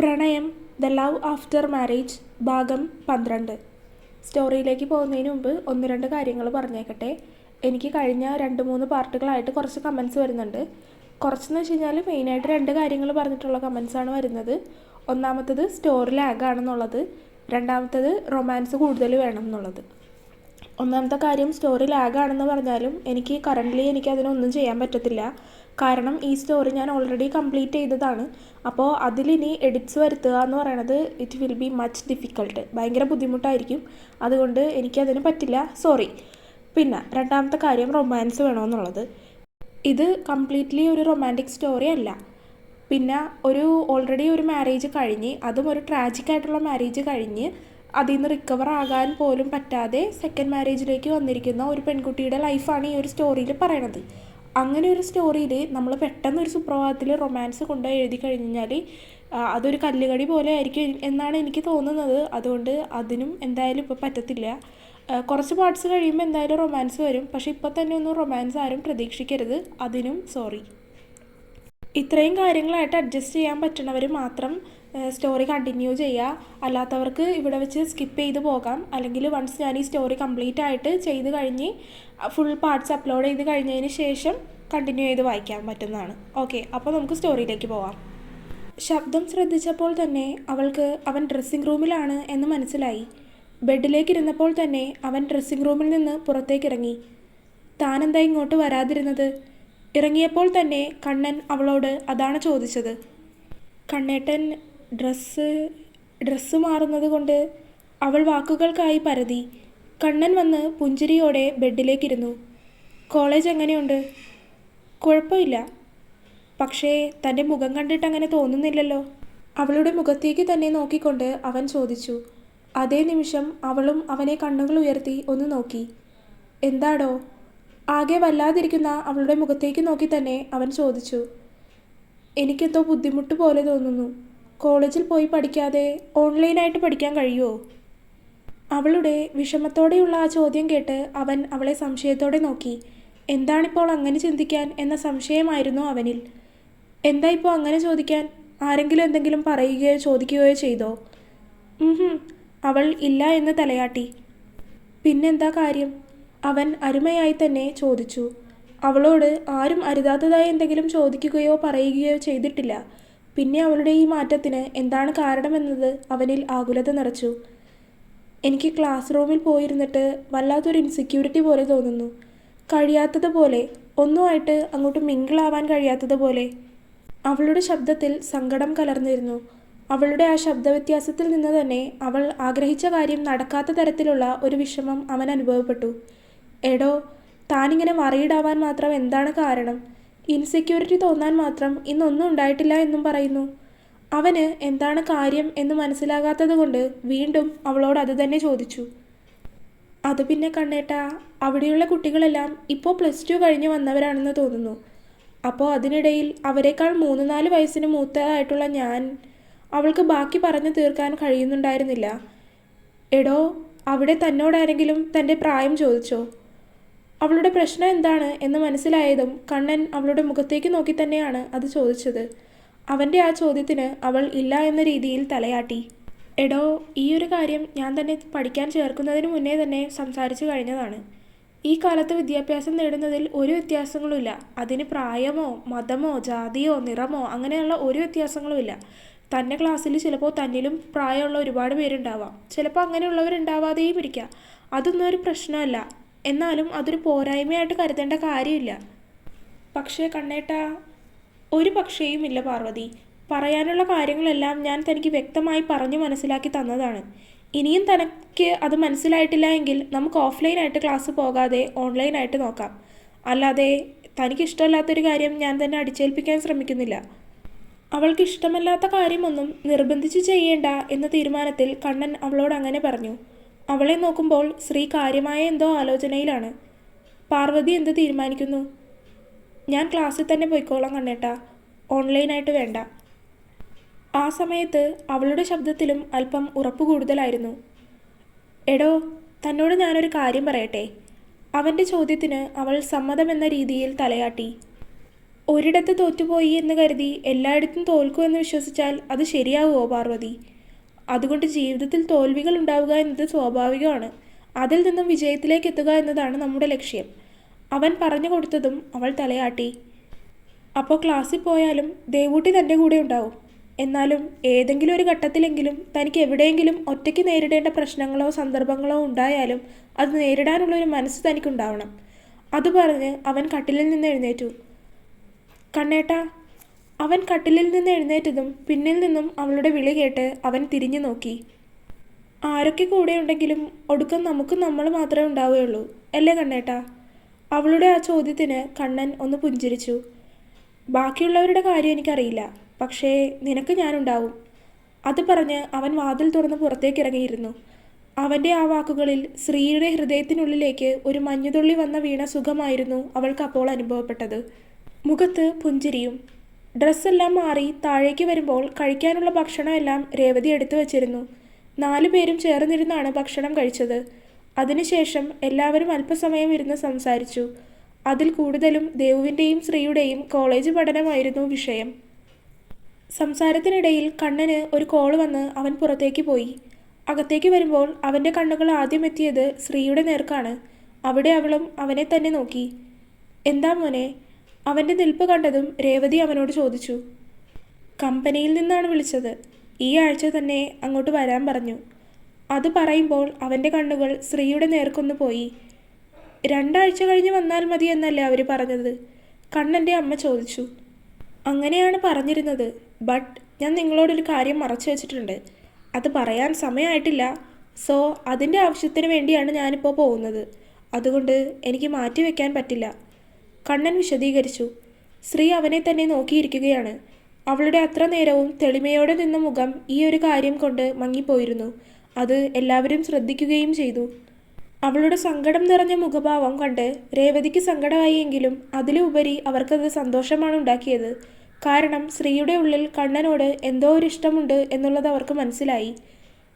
പ്രണയം the love after marriage ഭാഗം 12. സ്റ്റോറിയിലേക്ക് പോകുന്നതിന് മുമ്പ് ഒന്ന് രണ്ട് കാര്യങ്ങൾ പറഞ്ഞേക്കട്ടെ. എനിക്ക് കഴിഞ്ഞ 2-3 പാർട്ടുകളായിട്ട് കുറച്ച് കമൻസ് വരുന്നുണ്ട്. കുറച്ചെന്ന് വെച്ച് കഴിഞ്ഞാൽ മെയിനായിട്ട് 2 കാര്യങ്ങൾ പറഞ്ഞിട്ടുള്ള കമൻസാണ് വരുന്നത്. ഒന്നാമത്തത് സ്റ്റോറി ലാഗാണെന്നുള്ളത്, രണ്ടാമത്തത് റൊമാൻസ് കൂടുതൽ വേണം എന്നുള്ളത്. ഒന്നാമത്തെ കാര്യം സ്റ്റോറി ലാഗാണെന്ന് പറഞ്ഞാലും എനിക്ക് അതിനൊന്നും ചെയ്യാൻ പറ്റത്തില്ല. കാരണം ഈ സ്റ്റോറി ഞാൻ ഓൾറെഡി കംപ്ലീറ്റ് ചെയ്തതാണ്. അപ്പോൾ അതിലിനി എഡിറ്റ്സ് വരുത്തുക എന്ന് പറയണത് it will be much difficult, ഭയങ്കര ബുദ്ധിമുട്ടായിരിക്കും. അതുകൊണ്ട് എനിക്കതിന് പറ്റില്ല, സോറി. പിന്നെ രണ്ടാമത്തെ കാര്യം റൊമാൻസ് വേണമെന്നുള്ളത്. ഇത് കംപ്ലീറ്റ്ലി ഒരു റൊമാൻറ്റിക് സ്റ്റോറി അല്ല. പിന്നെ ഓൾറെഡി ഒരു മാരേജ് കഴിഞ്ഞ്, അതും ഒരു ട്രാജിക്കായിട്ടുള്ള മാരേജ് കഴിഞ്ഞ് അതിൽ നിന്ന് റിക്കവർ ആകാൻ പോലും പറ്റാതെ സെക്കൻഡ് മാരേജിലേക്ക് വന്നിരിക്കുന്ന ഒരു പെൺകുട്ടിയുടെ ലൈഫാണ് ഈ ഒരു സ്റ്റോറിയിൽ പറയണത്. അങ്ങനെ ഒരു സ്റ്റോറിയിൽ നമ്മൾ പെട്ടെന്ന് ഒരു സുപ്രഭാതത്തിൽ റൊമാൻസ് കൊണ്ട് എഴുതി കഴിഞ്ഞാൽ അതൊരു കല്ലുകടി പോലെ ആയിരിക്കും എന്നാണ് എനിക്ക് തോന്നുന്നത്. അതുകൊണ്ട് അതിനും എന്തായാലും ഇപ്പോൾ പറ്റത്തില്ല. കുറച്ച് പാർട്സ് കഴിയുമ്പോൾ എന്തായാലും റൊമാൻസ് വരും. പക്ഷേ ഇപ്പോൾ തന്നെ ഒന്നും റൊമാൻസ് ആരും പ്രതീക്ഷിക്കരുത്, അതിനും സോറി. ഇത്രയും കാര്യങ്ങളായിട്ട് അഡ്ജസ്റ്റ് ചെയ്യാൻ പറ്റുന്നവർ മാത്രം സ്റ്റോറി കണ്ടിന്യൂ ചെയ്യുക. അല്ലാത്തവർക്ക് ഇവിടെ വെച്ച് സ്കിപ്പ് ചെയ്ത് പോകാം. അല്ലെങ്കിൽ വൺസ് ഞാൻ ഈ സ്റ്റോറി കംപ്ലീറ്റ് ആയിട്ട് ചെയ്ത് കഴിഞ്ഞ് ഫുൾ പാർട്സ് അപ്ലോഡ് ചെയ്ത് കഴിഞ്ഞതിന് ശേഷം കണ്ടിന്യൂ ചെയ്ത് വായിക്കാൻ പറ്റുന്നതാണ്. ഓക്കെ, അപ്പോൾ നമുക്ക് സ്റ്റോറിയിലേക്ക് പോവാം. ശബ്ദം ശ്രദ്ധിച്ചപ്പോൾ തന്നെ അവൾക്ക് അവൻ ഡ്രസ്സിംഗ് റൂമിലാണ് എന്ന് മനസ്സിലായി. ബെഡിലേക്കിരുന്നപ്പോൾ തന്നെ അവൻ ഡ്രസ്സിംഗ് റൂമിൽ നിന്ന് പുറത്തേക്കിറങ്ങി. താനെന്താ ഇങ്ങോട്ട് വരാതിരുന്നത്? ഇറങ്ങിയപ്പോൾ തന്നെ കണ്ണൻ അവളോട് അതാണ് ചോദിച്ചത്. കണ്ണേട്ടൻ ഡ്രസ്സ് മാറുന്നത് കൊണ്ട് അവൾ വാക്കുകൾക്കായി പരതി. കണ്ണൻ വന്ന് പുഞ്ചിരിയോടെ ബെഡിലേക്കിരുന്നു. കോളേജ് എങ്ങനെയുണ്ട്? കുഴപ്പമില്ല. പക്ഷേ തൻ്റെ മുഖം കണ്ടിട്ട് അങ്ങനെ തോന്നുന്നില്ലല്ലോ. അവളുടെ മുഖത്തേക്ക് തന്നെ നോക്കിക്കൊണ്ട് അവൻ ചോദിച്ചു. അതേ നിമിഷം അവളും അവനെ കണ്ണുകൾ ഉയർത്തി ഒന്ന് നോക്കി. എന്താടോ? ആകെ വല്ലാതിരിക്കുന്ന അവളുടെ മുഖത്തേക്ക് നോക്കി തന്നെ അവൻ ചോദിച്ചു. എനിക്കെന്തോ ബുദ്ധിമുട്ട് പോലെ തോന്നുന്നു. കോളേജിൽ പോയി പഠിക്കാതെ ഓൺലൈനായിട്ട് പഠിക്കാൻ കഴിയുമോ? അവളുടെ വിഷമത്തോടെയുള്ള ആ ചോദ്യം കേട്ട് അവൻ അവളെ സംശയത്തോടെ നോക്കി. എന്താണിപ്പോൾ അങ്ങനെ ചിന്തിക്കാൻ എന്ന സംശയമായിരുന്നു അവനിൽ. എന്താ ഇപ്പോൾ അങ്ങനെ ചോദിക്കാൻ? ആരെങ്കിലും എന്തെങ്കിലും പറയുകയോ ചോദിക്കുകയോ ചെയ്തോ? അവൾ ഇല്ല എന്ന് തലയാട്ടി. പിന്നെന്താ കാര്യം? അവൻ അരുമയായി തന്നെ ചോദിച്ചു. അവളോട് ആരും അരുതാത്തതായി എന്തെങ്കിലും ചോദിക്കുകയോ പറയുകയോ ചെയ്തിട്ടില്ല. പിന്നെ അവളുടെ ഈ മാറ്റത്തിന് എന്താണ് കാരണമെന്നത് അവനിൽ ആകുലത നിറച്ചു. എനിക്ക് ക്ലാസ് റൂമിൽ പോയിരുന്നിട്ട് വല്ലാത്തൊരു ഇൻസെക്യൂരിറ്റി പോലെ തോന്നുന്നു. കഴിയാത്തതുപോലെ, ഒന്നുമായിട്ട് അങ്ങോട്ട് മിങ്കിളാവാൻ കഴിയാത്തതുപോലെ. അവളുടെ ശബ്ദത്തിൽ സങ്കടം കലർന്നിരുന്നു. അവളുടെ ആ ശബ്ദവ്യത്യാസത്തിൽ നിന്ന് തന്നെ അവൾ ആഗ്രഹിച്ച കാര്യം നടക്കാത്ത തരത്തിലുള്ള ഒരു വിഷമം അവൻ അനുഭവപ്പെട്ടു. എടോ, താനിങ്ങനെ വറീഡാവാൻ മാത്രം എന്താണ് കാരണം? ഇൻസെക്യൂരിറ്റി തോന്നാൻ മാത്രം ഇന്നൊന്നും ഉണ്ടായിട്ടില്ല എന്നും പറയുന്നു. അവന് എന്താണ് കാര്യം എന്ന് മനസ്സിലാകാത്തത് കൊണ്ട് വീണ്ടും അവളോട് അത് തന്നെ ചോദിച്ചു. അത് പിന്നെ കണ്ണേട്ടാ, അവിടെയുള്ള കുട്ടികളെല്ലാം ഇപ്പോൾ +2 കഴിഞ്ഞ് വന്നവരാണെന്ന് തോന്നുന്നു. അപ്പോൾ അതിനിടയിൽ അവരെക്കാൾ 3-4 വയസ്സിന് മൂത്തതായിട്ടുള്ള ഞാൻ. അവൾക്ക് ബാക്കി പറഞ്ഞു തീർക്കാൻ കഴിയുന്നുണ്ടായിരുന്നില്ല. എടോ, അവിടെ തന്നോടാരെങ്കിലും തൻ്റെ പ്രായം ചോദിച്ചോ? അവളുടെ പ്രശ്നം എന്താണ് എന്ന് മനസ്സിലായതും കണ്ണൻ അവളുടെ മുഖത്തേക്ക് നോക്കി തന്നെയാണ് അത് ചോദിച്ചത്. അവൻ്റെ ആ ചോദ്യത്തിന് അവൾ ഇല്ല എന്ന രീതിയിൽ തലയാട്ടി. എടോ, ഈ ഒരു കാര്യം ഞാൻ തന്നെ പഠിക്കാൻ ചേർക്കുന്നതിന് മുന്നേ തന്നെ സംസാരിച്ചു കഴിഞ്ഞതാണ്. ഈ കാലത്ത് വിദ്യാഭ്യാസം നേടുന്നതിൽ ഒരു വ്യത്യാസങ്ങളുമില്ല. അതിന് പ്രായമോ മതമോ ജാതിയോ നിറമോ അങ്ങനെയുള്ള ഒരു വ്യത്യാസങ്ങളുമില്ല. തൻ്റെ ക്ലാസ്സിൽ ചിലപ്പോൾ തന്നിലും പ്രായമുള്ള ഒരുപാട് പേരുണ്ടാവാം. ചിലപ്പോൾ അങ്ങനെയുള്ളവരുണ്ടാവാതെയും ഇരിക്കാം. അതൊന്നും ഒരു പ്രശ്നമല്ല. എന്നാലും അതൊരു പോരായ്മയായിട്ട് കരുതേണ്ട കാര്യമില്ല. പക്ഷേ കണ്ണേട്ടാ, ഒരു പക്ഷേയുമില്ല പാർവതി. പറയാനുള്ള കാര്യങ്ങളെല്ലാം ഞാൻ തനിക്ക് വ്യക്തമായി പറഞ്ഞു മനസ്സിലാക്കി തന്നതാണ്. ഇനിയും തനിക്ക് അത് മനസ്സിലായിട്ടില്ല എങ്കിൽ നമുക്ക് ഓഫ്ലൈനായിട്ട് ക്ലാസ് പോകാതെ ഓൺലൈനായിട്ട് നോക്കാം. അല്ലാതെ തനിക്കിഷ്ടമല്ലാത്തൊരു കാര്യം ഞാൻ തന്നെ അടിച്ചേൽപ്പിക്കാൻ ശ്രമിക്കുന്നില്ല. അവൾക്ക് ഇഷ്ടമല്ലാത്ത കാര്യമൊന്നും നിർബന്ധിച്ച് ചെയ്യേണ്ട എന്ന തീരുമാനത്തിൽ കണ്ണൻ അവളോട് അങ്ങനെ പറഞ്ഞു. അവളെ നോക്കുമ്പോൾ ശ്രീ കാര്യമായ എന്തോ ആലോചനയിലാണ്. പാർവതി എന്ത് തീരുമാനിക്കുന്നു? ഞാൻ ക്ലാസ്സിൽ തന്നെ പോയിക്കോളാം കണ്ണേട്ടാ, ഓൺലൈനായിട്ട് വേണ്ട. ആ സമയത്ത് അവളുടെ ശബ്ദത്തിലും അല്പം ഉറപ്പ് കൂടുതലായിരുന്നു. എടോ, തന്നോട് ഞാനൊരു കാര്യം പറയട്ടെ? അവൻ്റെ ചോദ്യത്തിന് അവൾ സമ്മതമെന്ന രീതിയിൽ തലയാട്ടി. ഒരിടത്ത് തോറ്റുപോയി എന്ന് കരുതി എല്ലായിടത്തും തോൽക്കുമെന്ന് വിശ്വസിച്ചാൽ അത് ശരിയാവുമോ പാർവതി? അതുകൊണ്ട് ജീവിതത്തിൽ തോൽവികൾ ഉണ്ടാവുക എന്നത് സ്വാഭാവികമാണ്. അതിൽ നിന്നും വിജയത്തിലേക്ക് എത്തുക എന്നതാണ് നമ്മുടെ ലക്ഷ്യം. അവൻ പറഞ്ഞു കൊടുത്തതും അവൾ തലയാട്ടി. അപ്പോൾ ക്ലാസ്സിൽ പോയാലും ദേവൂട്ടി തൻ്റെ കൂടെ ഉണ്ടാവും. എന്നാലും ഏതെങ്കിലും ഒരു ഘട്ടത്തിലെങ്കിലും തനിക്ക് എവിടെയെങ്കിലും ഒറ്റയ്ക്ക് നേരിടേണ്ട പ്രശ്നങ്ങളോ സന്ദർഭങ്ങളോ ഉണ്ടായാലും അത് നേരിടാനുള്ളൊരു മനസ്സ് തനിക്കുണ്ടാവണം. അത് പറഞ്ഞ് അവൻ കട്ടിലിൽ നിന്ന് എഴുന്നേറ്റു. കണ്ണേട്ടാ. അവൻ കട്ടിലിൽ നിന്ന് എഴുന്നേറ്റതും പിന്നിൽ നിന്നും അവളുടെ വിളി കേട്ട് അവൻ തിരിഞ്ഞു നോക്കി. ആരൊക്കെ കൂടെയുണ്ടെങ്കിലും ഒടുക്കം നമുക്ക് നമ്മൾ മാത്രമേ ഉണ്ടാവുകയുള്ളൂ അല്ലേ കണ്ണേട്ടാ? അവളുടെ ആ ചോദ്യത്തിന് കണ്ണൻ ഒന്ന് പുഞ്ചിരിച്ചു. ബാക്കിയുള്ളവരുടെ കാര്യം എനിക്കറിയില്ല, പക്ഷേ നിനക്ക് ഞാനുണ്ടാവും. അത് പറഞ്ഞ് അവൻ വാതിൽ തുറന്ന് പുറത്തേക്ക് ഇറങ്ങിയിരുന്നു. അവൻ്റെ ആ വാക്കുകളിൽ ശ്രീയുടെ ഹൃദയത്തിനുള്ളിലേക്ക് ഒരു മഞ്ഞുതുള്ളി വന്ന വീണ സുഖമായിരുന്നു അവൾക്ക് അപ്പോൾ അനുഭവപ്പെട്ടത്. മുഖത്ത് പുഞ്ചിരിയും. ഡ്രസ്സെല്ലാം മാറി താഴേക്ക് വരുമ്പോൾ കഴിക്കാനുള്ള ഭക്ഷണമെല്ലാം രേവതി എടുത്തു വച്ചിരുന്നു. 4 പേരും ചേർന്നിരുന്നാണ് ഭക്ഷണം കഴിച്ചത്. അതിനുശേഷം എല്ലാവരും അല്പസമയം ഇരുന്ന് സംസാരിച്ചു. അതിൽ കൂടുതലും ദേവുവിൻ്റെയും ശ്രീയുടെയും കോളേജ് പഠനമായിരുന്നു വിഷയം. സംസാരത്തിനിടയിൽ കണ്ണന് ഒരു കോൾ വന്ന് അവൻ പുറത്തേക്ക് പോയി. അകത്തേക്ക് വരുമ്പോൾ അവൻ്റെ കണ്ണുകൾ ആദ്യം എത്തിയത് ശ്രീയുടെ നേർക്കാണ്. അവിടെ അവളും അവനെ തന്നെ നോക്കി. എന്താ മോനെ? അവൻ്റെ നിൽപ്പ് കണ്ടതും രേവതി അവനോട് ചോദിച്ചു. കമ്പനിയിൽ നിന്നാണ് വിളിച്ചത്. ഈ ആഴ്ച തന്നെ അങ്ങോട്ട് വരാൻ പറഞ്ഞു. അത് പറയുമ്പോൾ അവൻ്റെ കണ്ണുകൾ ശ്രീയുടെ നേർക്കൊന്നു പോയി. 2 ആഴ്ച കഴിഞ്ഞ് വന്നാൽ മതി എന്നല്ലേ അവർ പറഞ്ഞത്? കണ്ണൻ്റെ അമ്മ ചോദിച്ചു. അങ്ങനെയാണ് പറഞ്ഞിരുന്നത്. ബട്ട് ഞാൻ നിങ്ങളോടൊരു കാര്യം മറച്ചു വെച്ചിട്ടുണ്ട്. അത് പറയാൻ സമയമായിട്ടില്ല. സോ അതിൻ്റെ ആവശ്യത്തിന് വേണ്ടിയാണ് ഞാനിപ്പോൾ പോകുന്നത്. അതുകൊണ്ട് എനിക്ക് മാറ്റി വയ്ക്കാൻ പറ്റില്ല. കണ്ണൻ വിശദീകരിച്ചു. ശ്രീ അവനെ തന്നെ നോക്കിയിരിക്കുകയാണ്. അവളുടെ അത്ര നേരവും തെളിമയോടെ നിന്ന മുഖം ഈ ഒരു കാര്യം കൊണ്ട് മങ്ങിപ്പോയിരുന്നു. അത് എല്ലാവരും ശ്രദ്ധിക്കുകയും ചെയ്തു. അവളുടെ സങ്കടം നിറഞ്ഞ മുഖഭാവം കണ്ട് രേവതിക്ക് സങ്കടമായി എങ്കിലും അതിലുപരി അവർക്കത് സന്തോഷമാണ് ഉണ്ടാക്കിയത്. കാരണം ശ്രീയുടെ ഉള്ളിൽ കണ്ണനോട് എന്തോ ഒരു ഇഷ്ടമുണ്ട് എന്നുള്ളത് അവർക്ക് മനസ്സിലായി.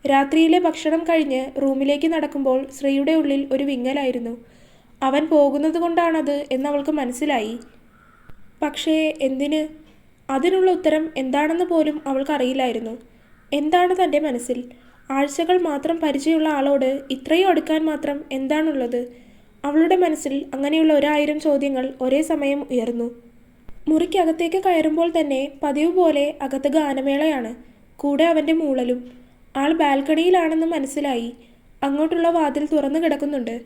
രാത്രിയിലെ ഭക്ഷണം കഴിഞ്ഞ് റൂമിലേക്ക് നടക്കുമ്പോൾ ശ്രീയുടെ ഉള്ളിൽ ഒരു വിങ്ങലായിരുന്നു. അവൻ പോകുന്നത് കൊണ്ടാണത് എന്നവൾക്ക് മനസ്സിലായി. പക്ഷേ എന്തിന്? അതിനുള്ള ഉത്തരം എന്താണെന്ന് പോലും അവൾക്കറിയില്ലായിരുന്നു. എന്താണ് തൻ്റെ മനസ്സിൽ? ആഴ്ചകൾ മാത്രം പരിചയമുള്ള ആളോട് ഇത്രയും അടുക്കാൻ മാത്രം എന്താണുള്ളത്? അവളുടെ മനസ്സിൽ അങ്ങനെയുള്ള 1000 ചോദ്യങ്ങൾ ഒരേ സമയം ഉയർന്നു. മുറിക്കകത്തേക്ക് കയറുമ്പോൾ തന്നെ പതിവ് പോലെ അകത്ത് ഗാനമേളയാണ്. കൂടെ അവൻ്റെ മൂളലും. ആൾ ബാൽക്കണിയിലാണെന്ന് മനസ്സിലായി. അങ്ങോട്ടുള്ള വാതിൽ തുറന്നു കിടക്കുന്നുണ്ട്.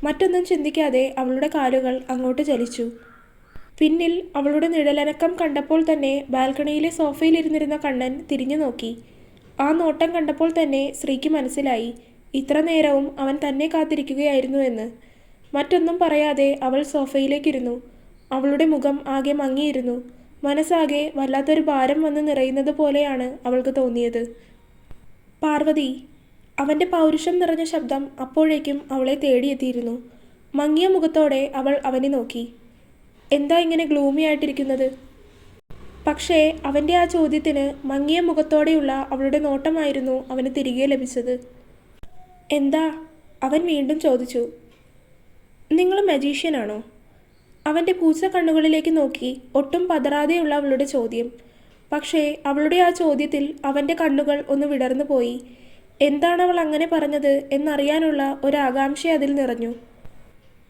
മറ്റൊന്നും ചിന്തിക്കാതെ അവളുടെ കാലുകൾ അങ്ങോട്ട് ചലിച്ചു. പിന്നിൽ അവളുടെ നിഴലനക്കം കണ്ടപ്പോൾ തന്നെ ബാൽക്കണിയിലെ സോഫയിലിരുന്നിരുന്ന കണ്ണൻ തിരിഞ്ഞു നോക്കി. ആ നോട്ടം കണ്ടപ്പോൾ തന്നെ ശ്രീക്ക് മനസ്സിലായി ഇത്ര നേരവും അവൻ തന്നെ കാത്തിരിക്കുകയായിരുന്നു എന്ന്. മറ്റൊന്നും പറയാതെ അവൾ സോഫയിലേക്കിരുന്നു. അവളുടെ മുഖം ആകെ മങ്ങിയിരുന്നു. മനസ്സാകെ വല്ലാത്തൊരു ഭാരം വന്ന് നിറയുന്നത് പോലെയാണ് അവൾക്ക് തോന്നിയത്. പാർവതി. അവൻ്റെ പൗരുഷം നിറഞ്ഞ ശബ്ദം അപ്പോഴേക്കും അവളെ തേടിയെത്തിയിരുന്നു. മങ്ങിയ മുഖത്തോടെ അവൾ അവനെ നോക്കി. എന്താ ഇങ്ങനെ ഗ്ലൂമി ആയിട്ടിരിക്കുന്നത്? പക്ഷേ അവൻ്റെ ആ ചോദ്യത്തിന് മങ്ങിയ മുഖത്തോടെയുള്ള അവളുടെ നോട്ടമായിരുന്നു അവന് തിരികെ ലഭിച്ചത്. എന്താ? അവൻ വീണ്ടും ചോദിച്ചു. നിങ്ങൾ മജീഷ്യനാണോ? അവൻ്റെ പൂച്ച കണ്ണുകളിലേക്ക് നോക്കി ഒട്ടും പതറാതെയുള്ള അവളുടെ ചോദ്യം. പക്ഷേ അവളുടെ ആ ചോദ്യത്തിൽ അവൻ്റെ കണ്ണുകൾ ഒന്ന് വിടർന്നു പോയി. എന്താണ് അവൾ അങ്ങനെ പറഞ്ഞത് എന്നറിയാനുള്ള ഒരാകാംക്ഷ അതിൽ നിറഞ്ഞു.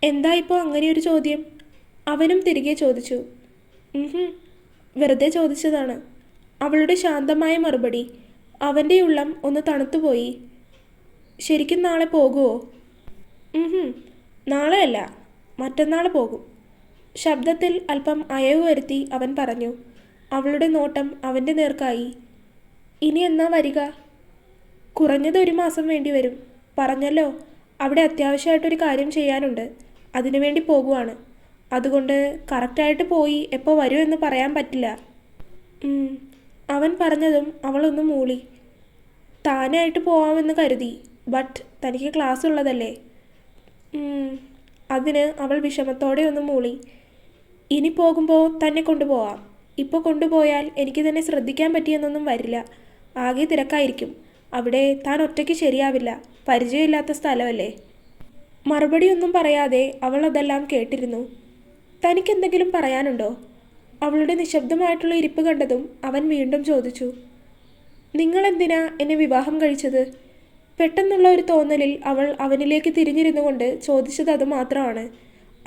എന്താ ഇപ്പോൾ അങ്ങനെയൊരു ചോദ്യം? അവനും തിരികെ ചോദിച്ചു. വെറുതെ ചോദിച്ചതാണ്. അവളുടെ ശാന്തമായ മറുപടി. അവൻ്റെ ഉള്ളം ഒന്ന് തണുത്തുപോയി. ശരിക്കും നാളെ പോകുമോ? നാളെയല്ല, മറ്റന്നാൾ പോകും. ശബ്ദത്തിൽ അല്പം അയവ് വരുത്തി അവൻ പറഞ്ഞു. അവളുടെ നോട്ടം അവൻ്റെ നേർക്കായി. ഇനി എന്നാ വരിക? കുറഞ്ഞത് 1 മാസം വേണ്ടി വരും. പറഞ്ഞല്ലോ, അവിടെ അത്യാവശ്യമായിട്ടൊരു കാര്യം ചെയ്യാനുണ്ട്. അതിനുവേണ്ടി പോകുവാണ്. അതുകൊണ്ട് കറക്റ്റായിട്ട് പോയി എപ്പോൾ വരുമെന്ന് പറയാൻ പറ്റില്ല. അവൻ പറഞ്ഞതും അവളൊന്ന് മൂളി. താനായിട്ട് പോവാമെന്ന് കരുതി. ബട്ട് തനിക്ക് ക്ലാസ് ഉള്ളതല്ലേ? അതിന് അവൾ വിഷമത്തോടെ ഒന്ന് മൂളി. ഇനി പോകുമ്പോൾ തന്നെ കൊണ്ടുപോവാം. ഇപ്പോൾ കൊണ്ടുപോയാൽ എനിക്ക് തന്നെ ശ്രദ്ധിക്കാൻ പറ്റിയെന്നൊന്നും വരില്ല. ആകെ തിരക്കായിരിക്കും. അവിടെ താൻ ഒറ്റയ്ക്ക് ശരിയാവില്ല. പരിചയമില്ലാത്ത സ്ഥലമല്ലേ. മറുപടിയൊന്നും പറയാതെ അവൾ അതെല്ലാം കേട്ടിരുന്നു. തനിക്കെന്തെങ്കിലും പറയാനുണ്ടോ? അവളുടെ നിശബ്ദമായിട്ടുള്ള ഇരിപ്പ് കണ്ടതും അവൻ വീണ്ടും ചോദിച്ചു, നിങ്ങളെന്തിനാ എന്നെ വിവാഹം കഴിച്ചത്? പെട്ടെന്നുള്ള ഒരു തോന്നലിൽ അവൾ അവനിലേക്ക് തിരിഞ്ഞിരുന്നു കൊണ്ട് ചോദിച്ചത് അതുമാത്രമാണ്.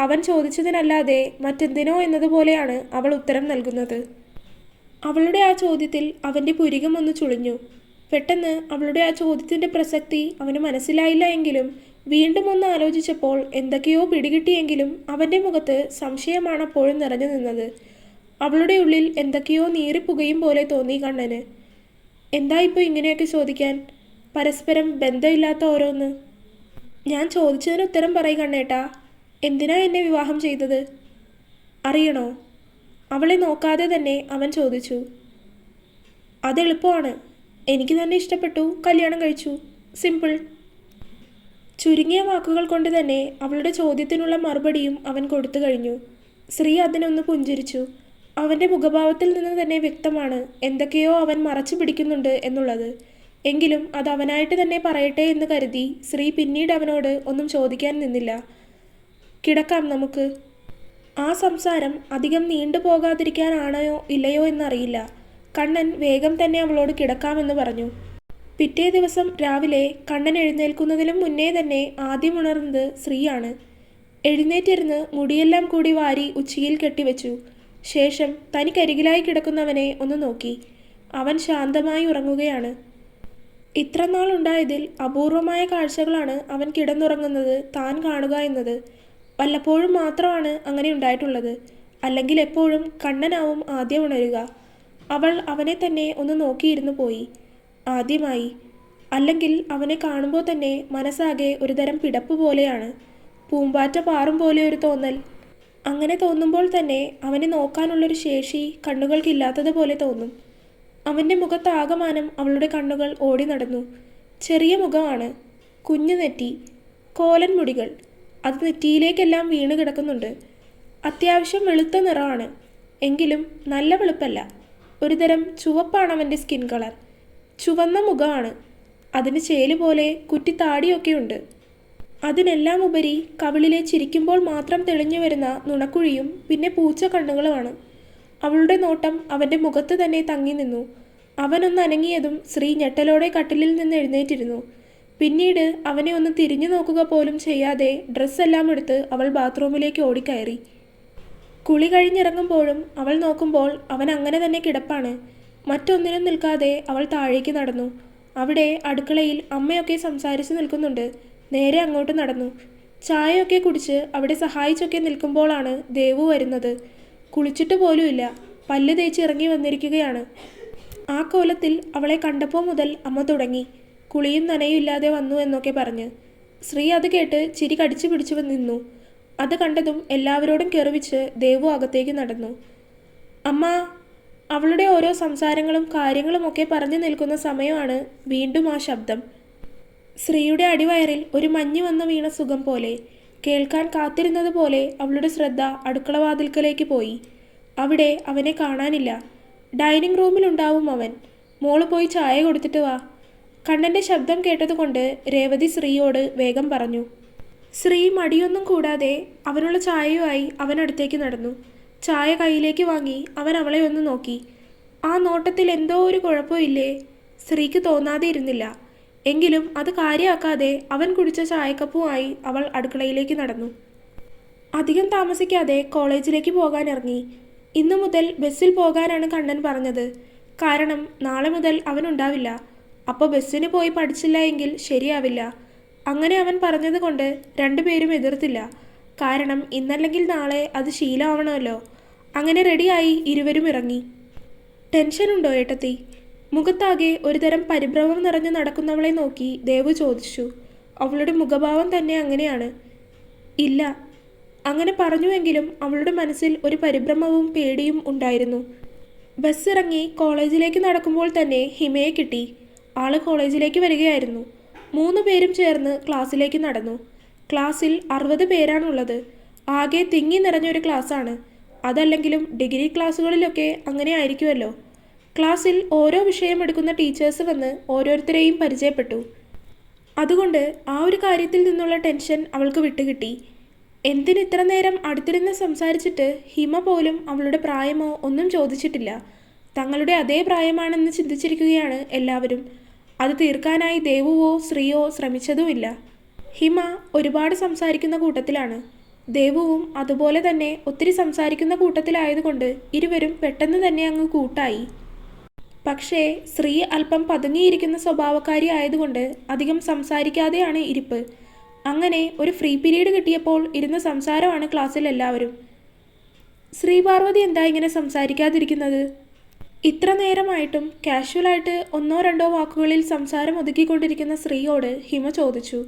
അവൻ ചോദിച്ചതിനല്ലാതെ മറ്റെന്തിനോ എന്നതുപോലെയാണ് അവൾ ഉത്തരം നൽകുന്നത്. അവളുടെ ആ ചോദ്യത്തിൽ അവൻ്റെ പുരികം ഒന്ന് ചുളിഞ്ഞു. പെട്ടെന്ന് അവളുടെ ആ ചോദ്യത്തിൻ്റെ പ്രസക്തി അവന് മനസ്സിലായില്ല എങ്കിലും വീണ്ടും ഒന്ന് ആലോചിച്ചപ്പോൾ എന്തൊക്കെയോ പിടികിട്ടിയെങ്കിലും അവൻ്റെ മുഖത്ത് സംശയമാണ് അപ്പോഴും നിറഞ്ഞു നിന്നത്. അവളുടെ ഉള്ളിൽ എന്തൊക്കെയോ നീറിപ്പുകയും പോലെ തോന്നി കണ്ണന്. എന്താ ഇപ്പോൾ ഇങ്ങനെയൊക്കെ ചോദിക്കാൻ? പരസ്പരം ബന്ധമില്ലാത്ത ഓരോന്ന്. ഞാൻ ചോദിച്ചതിന് ഉത്തരം പറയ് കണ്ണേട്ടാ. എന്തിനാ എന്നെ വിവാഹം ചെയ്തത്? അറിയണോ? അവളെ നോക്കാതെ തന്നെ അവൻ ചോദിച്ചു. അതെളുപ്പമാണ്. എനിക്ക് തന്നെ ഇഷ്ടപ്പെട്ടു, കല്യാണം കഴിച്ചു. സിമ്പിൾ. ചുരുങ്ങിയ വാക്കുകൾ കൊണ്ട് തന്നെ അവളുടെ ചോദ്യത്തിനുള്ള മറുപടിയും അവൻ കൊടുത്തു കഴിഞ്ഞു. ശ്രീ അതിനൊന്ന് പുഞ്ചിരിച്ചു. അവൻ്റെ മുഖഭാവത്തിൽ നിന്ന് തന്നെ വ്യക്തമാണ് എന്തൊക്കെയോ അവൻ മറച്ചു പിടിക്കുന്നുണ്ട് എന്നുള്ളത്. എങ്കിലും അത് അവനായിട്ട് തന്നെ പറയട്ടെ എന്ന് കരുതി ശ്രീ പിന്നീട് അവനോട് ഒന്നും ചോദിക്കാൻ നിന്നില്ല. കിടക്കാം നമുക്ക്. ആ സംസാരം അധികം നീണ്ടുപോകാതിരിക്കാനാണോ ഇല്ലയോ എന്നറിയില്ല. കണ്ണൻ വേഗം തന്നെ അവളോട് കിടക്കാമെന്ന് പറഞ്ഞു. പിറ്റേ ദിവസം രാവിലെ കണ്ണൻ എഴുന്നേൽക്കുന്നതിലും മുന്നേ തന്നെ ആദ്യം ഉണർന്നത് ശ്രീയാണ്. എഴുന്നേറ്റിരുന്ന് മുടിയെല്ലാം കൂടി വാരി ഉച്ചിയിൽ കെട്ടിവെച്ചു. ശേഷം തനിക്കരികിലായി കിടക്കുന്നവനെ ഒന്ന് നോക്കി. അവൻ ശാന്തമായി ഉറങ്ങുകയാണ്. ഇത്ര നാളുണ്ടായതിൽ അപൂർവമായ കാഴ്ചകളാണ് അവൻ കിടന്നുറങ്ങുന്നത് താൻ കാണുക എന്നത്. വല്ലപ്പോഴും മാത്രമാണ് അങ്ങനെ ഉണ്ടായിട്ടുള്ളത്. അല്ലെങ്കിൽ എപ്പോഴും കണ്ണനാവും ആദ്യം ഉണരുക. അവൾ അവനെ തന്നെ ഒന്ന് നോക്കിയിരുന്നു പോയി. ആദ്യമായി. അല്ലെങ്കിൽ അവനെ കാണുമ്പോൾ തന്നെ മനസ്സാകെ ഒരുതരം പിടപ്പ് പോലെയാണ്. പൂമ്പാറ്റ പാറും പോലെ ഒരു തോന്നൽ. അങ്ങനെ തോന്നുമ്പോൾ തന്നെ അവനെ നോക്കാനുള്ളൊരു ശേഷി കണ്ണുകൾക്കില്ലാത്തതുപോലെ തോന്നും. അവൻ്റെ മുഖത്താകമാനം അവളുടെ കണ്ണുകൾ ഓടി നടന്നു. ചെറിയ മുഖമാണ്, കുഞ്ഞു നെറ്റി, കോലൻ മുടികൾ. അത് നെറ്റിയിലേക്കെല്ലാം വീണ് കിടക്കുന്നുണ്ട്. അത്യാവശ്യം വെളുത്ത നിറമാണ്. എങ്കിലും നല്ല വെളുപ്പല്ല. ഒരുതരം ചുവപ്പാണ് അവൻ്റെ സ്കിൻ കളർ. ചുവന്ന മുഖമാണ്. അതിന് ചേല് പോലെ കുറ്റിത്താടിയൊക്കെയുണ്ട്. അതിനെല്ലാം ഉപരി കവിളിലെ ചിരിക്കുമ്പോൾ മാത്രം തെളിഞ്ഞു വരുന്ന നുണക്കുഴിയും പിന്നെ പൂച്ച കണ്ണുകളുമാണ്. അവളുടെ നോട്ടം അവൻ്റെ മുഖത്ത് തന്നെ തങ്ങി നിന്നു. അവനൊന്ന് അനങ്ങിയതും ശ്രീ ഞെട്ടലോടെ കട്ടിലിൽ നിന്ന് എഴുന്നേറ്റിരുന്നു. പിന്നീട് അവനെ ഒന്ന് തിരിഞ്ഞു നോക്കുക പോലും ചെയ്യാതെ ഡ്രസ്സെല്ലാം എടുത്ത് അവൾ ബാത്റൂമിലേക്ക് ഓടിക്കയറി. കുളി കഴിഞ്ഞിറങ്ങുമ്പോഴും അവൾ നോക്കുമ്പോൾ അവൻ അങ്ങനെ തന്നെ കിടപ്പാണ്. മറ്റൊന്നിനും നിൽക്കാതെ അവൾ താഴേക്ക് നടന്നു. അവിടെ അടുക്കളയിൽ അമ്മയൊക്കെ സംസാരിച്ച് നിൽക്കുന്നുണ്ട്. നേരെ അങ്ങോട്ട് നടന്നു. ചായയൊക്കെ കുടിച്ച് അവിടെ സഹായിച്ചൊക്കെ നിൽക്കുമ്പോഴാണ് ദേവു വരുന്നത്. കുളിച്ചിട്ട് പോലുമില്ല, പല്ല് തേച്ച് ഇറങ്ങി വന്നിരിക്കുകയാണ്. ആ കോലത്തിൽ അവളെ കണ്ടപ്പോൾ മുതൽ അമ്മ തുടങ്ങി. കുളിയും നനയും ഇല്ലാതെ വന്നു എന്നൊക്കെ പറഞ്ഞ്. ശ്രീ അത് കേട്ട് ചിരി കടിച്ചു പിടിച്ചു നിന്നു. അത് കണ്ടതും എല്ലാവരോടും കെറുവിച്ച് ദേവു അകത്തേക്ക് നടന്നു. അമ്മ. അവളുടെ ഓരോ സംസാരങ്ങളും കാര്യങ്ങളുമൊക്കെ പറഞ്ഞു നിൽക്കുന്ന സമയമാണ് വീണ്ടും ആ ശബ്ദം. ശ്രീയുടെ അടിവയറിൽ ഒരു മഞ്ഞ് വന്ന് വീണ സുഖം പോലെ. കേൾക്കാൻ കാത്തിരുന്നത് പോലെ അവളുടെ ശ്രദ്ധ അടുക്കളവാതിൽക്കലേക്ക് പോയി. അവിടെ അവനെ കാണാനില്ല. ഡൈനിങ് റൂമിലുണ്ടാവും അവൻ. മോള് പോയി ചായ കൊടുത്തിട്ട് വാ. കണ്ണൻ്റെ ശബ്ദം കേട്ടതുകൊണ്ട് രേവതി ശ്രീയോട് വേഗം പറഞ്ഞു. ശ്രീ മടിയൊന്നും കൂടാതെ അവനുള്ള ചായയുമായി അവനടുത്തേക്ക് നടന്നു. ചായ കയ്യിലേക്ക് വാങ്ങി അവൻ അവളെ ഒന്ന് നോക്കി. ആ നോട്ടത്തിൽ എന്തോ ഒരു കുഴപ്പമില്ലേ? ശ്രീക്ക് തോന്നാതെ ഇരുന്നില്ല. എങ്കിലും അത് കാര്യമാക്കാതെ അവൻ കുടിച്ച ചായക്കപ്പുമായി അവൾ അടുക്കളയിലേക്ക് നടന്നു. അധികം താമസിക്കാതെ കോളേജിലേക്ക് പോകാൻ ഇറങ്ങി. ഇന്നു മുതൽ ബസ്സിൽ പോകാനാണ് കണ്ണൻ പറഞ്ഞത്. കാരണം നാളെ മുതൽ അവനുണ്ടാവില്ല. അപ്പോൾ ബസ്സിന് പോയി പഠിച്ചില്ല എങ്കിൽ ശരിയാവില്ല. അങ്ങനെ അവൻ പറഞ്ഞത് കൊണ്ട് രണ്ടുപേരും എതിർത്തില്ല. കാരണം ഇന്നല്ലെങ്കിൽ നാളെ അത് ശീലമാവണമല്ലോ. അങ്ങനെ റെഡിയായി ഇരുവരും ഇറങ്ങി. ടെൻഷനുണ്ടോ ഏട്ടത്തി? മുഖത്താകെ ഒരുതരം പരിഭ്രമം നിറഞ്ഞു നടക്കുന്നവളെ നോക്കി ദേവു ചോദിച്ചു. അവളുടെ മുഖഭാവം തന്നെ അങ്ങനെയാണ്. ഇല്ല. അങ്ങനെ പറഞ്ഞുവെങ്കിലും അവളുടെ മനസ്സിൽ ഒരു പരിഭ്രമവും പേടിയും ഉണ്ടായിരുന്നു. ബസ് ഇറങ്ങി കോളേജിലേക്ക് നടക്കുമ്പോൾ തന്നെ ഹിമയെ കിട്ടി. ആള് കോളേജിലേക്ക് വരികയായിരുന്നു. 3 പേരും ചേർന്ന് ക്ലാസ്സിലേക്ക് നടന്നു. ക്ലാസ്സിൽ 60 പേരാണുള്ളത്. ആകെ തിങ്ങി നിറഞ്ഞൊരു ക്ലാസ്സാണ്. അതല്ലെങ്കിലും ഡിഗ്രി ക്ലാസ്സുകളിലൊക്കെ അങ്ങനെ ആയിരിക്കുമല്ലോ. ക്ലാസ്സിൽ ഓരോ വിഷയം എടുക്കുന്ന ടീച്ചേഴ്സ് വന്ന് ഓരോരുത്തരെയും പരിചയപ്പെട്ടു. അതുകൊണ്ട് ആ ഒരു കാര്യത്തിൽ നിന്നുള്ള ടെൻഷൻ അവൾക്ക് വിട്ടുകിട്ടി. എന്തിനിത്ര നേരം അടുത്തിരുന്ന് സംസാരിച്ചിട്ട് ഹിമ പോലും അവളുടെ പ്രായമോ ഒന്നും ചോദിച്ചിട്ടില്ല. തങ്ങളുടെ അതേ പ്രായമാണെന്ന് ചിന്തിച്ചിരിക്കുകയാണ് എല്ലാവരും. അത് തീർക്കാനായി ദേവുവോ ശ്രീയോ ശ്രമിച്ചതുമില്ല. ഹിമ ഒരുപാട് സംസാരിക്കുന്ന കൂട്ടത്തിലാണ്. ദേവുവും അതുപോലെ തന്നെ ഒത്തിരി സംസാരിക്കുന്ന കൂട്ടത്തിലായതുകൊണ്ട് ഇരുവരും പെട്ടെന്ന് തന്നെ അങ്ങ് കൂട്ടായി. പക്ഷേ ശ്രീ അല്പം പതുങ്ങിയിരിക്കുന്ന സ്വഭാവക്കാരി ആയതുകൊണ്ട് അധികം സംസാരിക്കാതെയാണ് ഇരിപ്പ്. അങ്ങനെ ഒരു ഫ്രീ പീരീഡ് കിട്ടിയപ്പോൾ ഇരുന്ന് സംസാരമാണ് ക്ലാസ്സിൽ എല്ലാവരും. ശ്രീപാർവതി എന്താ ഇങ്ങനെ സംസാരിക്കാതിരിക്കുന്നത്? ഇത്ര നേരമായിട്ടും കാഷ്വലായിട്ട് ഒന്നോ രണ്ടോ വാക്കുകളിൽ സംസാരം ഒതുക്കിക്കൊണ്ടിരിക്കുന്ന ശ്രീയോട് ഹിമ ചോദിച്ചു.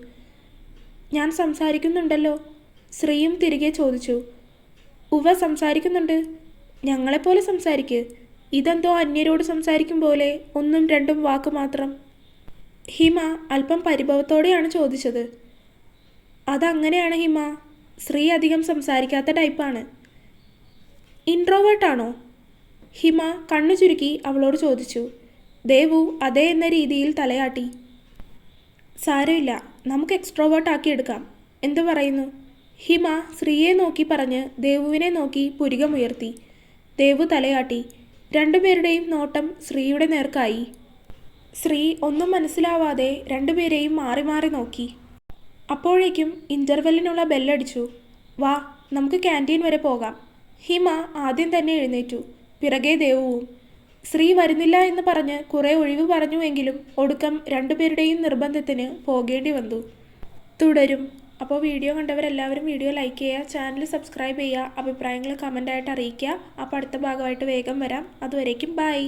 ഞാൻ സംസാരിക്കുന്നുണ്ടല്ലോ, ശ്രീയും തിരികെ ചോദിച്ചു. ഉവ്വ സംസാരിക്കുന്നുണ്ട്. ഞങ്ങളെപ്പോലെ സംസാരിക്ക്. ഇതെന്തോ അന്യരോട് സംസാരിക്കും പോലെ ഒന്നും രണ്ടും വാക്ക് മാത്രം. ഹിമ അല്പം പരിഭവത്തോടെയാണ് ചോദിച്ചത്. അതങ്ങനെയാണ് ഹിമ. ശ്രീ അധികം സംസാരിക്കാത്ത ടൈപ്പാണ്. ഇൻട്രോവേർട്ടാണോ? ഹിമ കണ്ണു ചുരുക്കി അവളോട് ചോദിച്ചു. ദേവു അതേ എന്ന രീതിയിൽ തലയാട്ടി. സാരമില്ല, നമുക്ക് എക്സ്ട്രോവേർട്ട് ആക്കിയെടുക്കാം. എന്തു പറയുന്നു? ഹിമ ശ്രീയെ നോക്കി പറഞ്ഞ് ദേവുവിനെ നോക്കി പുരികമുയർത്തി. ദേവു തലയാട്ടി. രണ്ടുപേരുടെയും നോട്ടം ശ്രീയുടെ നേർക്കായി. ശ്രീ ഒന്നും മനസ്സിലാവാതെ രണ്ടുപേരെയും മാറി മാറി നോക്കി. അപ്പോഴേക്കും ഇൻ്റർവെല്ലിനുള്ള ബെല്ലടിച്ചു. വാ, നമുക്ക് ക്യാൻറ്റീൻ വരെ പോകാം. ഹിമ ആദ്യം തന്നെ എഴുന്നേറ്റു. പിറകെ ദേവുവും. ശ്രീ വരുന്നില്ല എന്ന് പറഞ്ഞ് കുറേ ഒഴിവ് പറഞ്ഞുവെങ്കിലും ഒടുക്കം രണ്ടുപേരുടെയും നിർബന്ധത്തിന് പോകേണ്ടി വന്നു. തുടരും. അപ്പോൾ വീഡിയോ കണ്ടവരെല്ലാവരും വീഡിയോ ലൈക്ക് ചെയ്യുക, ചാനൽ സബ്സ്ക്രൈബ് ചെയ്യുക, അഭിപ്രായങ്ങൾ കമൻ്റായിട്ട് അറിയിക്കുക. അപ്പോൾ അടുത്ത ഭാഗമായിട്ട് വേഗം വരാം. അതുവരേക്കും ബൈ.